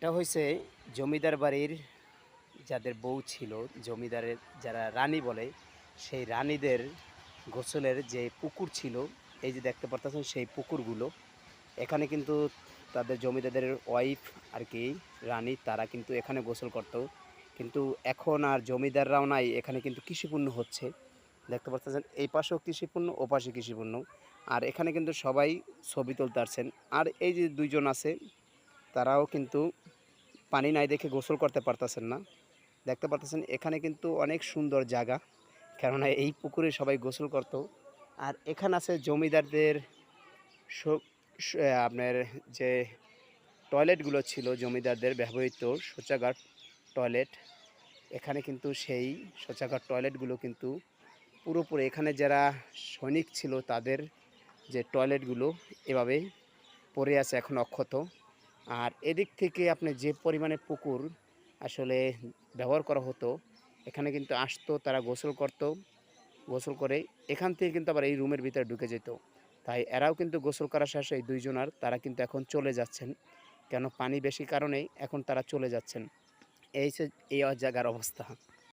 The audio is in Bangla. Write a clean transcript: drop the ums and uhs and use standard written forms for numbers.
এটা হইছে জমিদার বাড়ির যাদের বউ ছিল, জমিদারের যারা রানী বলে, সেই রানীদের গোসলের যে পুকুর ছিল, এই যে দেখতে পারতেছেন সেই পুকুরগুলো। এখানে কিন্তু তাদের জমিদারদের ওয়াইফ আরকি রানী তারা কিন্তু এখানে গোসল করত। কিন্তু এখন আর জমিদাররাও নাই, এখানে কিন্তু কৃষিপূর্ণ হচ্ছে। দেখতে পাচ্ছেন এই পাশেও কৃষিপূর্ণ, ও পাশে কৃষিপূর্ণ। আর এখানে কিন্তু সবাই ছবি তুলতে আসছেন। আর এই যে ২ জন আছে তারাও কিন্তু পানি নাই দেখে গোসল করতে পারতেছেন না। দেখতে পারতেছেন এখানে কিন্তু অনেক সুন্দর জায়গা। কেননা এই পুকুরে সবাই গোসল করত। আর এখানে আছে জমিদারদের স স আপনার যে টয়লেটগুলো ছিল জমিদারদের ব্যবহৃত শৌচাগার টয়লেট। এখানে কিন্তু সেই শৌচাগার টয়লেটগুলো কিন্তু পুরোপুরি এখানে যারা সৈনিক ছিল তাদের যে টয়লেটগুলো এভাবে পড়ে আছে এখন অক্ষত। আর এদিক থেকে আপনি যে পরিমাণে পুকুর আসলে ব্যবহার করা হতো, এখানে কিন্তু আসতো তারা গোসল করত। গোসল করে এখান থেকে কিন্তু আবার এই রুমের ভিতরে ঢুকে যেত। তাই এরাও কিন্তু গোসল করা শেষে এই ২ জনার তারা কিন্তু এখন চলে যাচ্ছেন। কেন পানি বেশি কারণেই এখন তারা চলে যাচ্ছেন। এই জায়গার অবস্থা।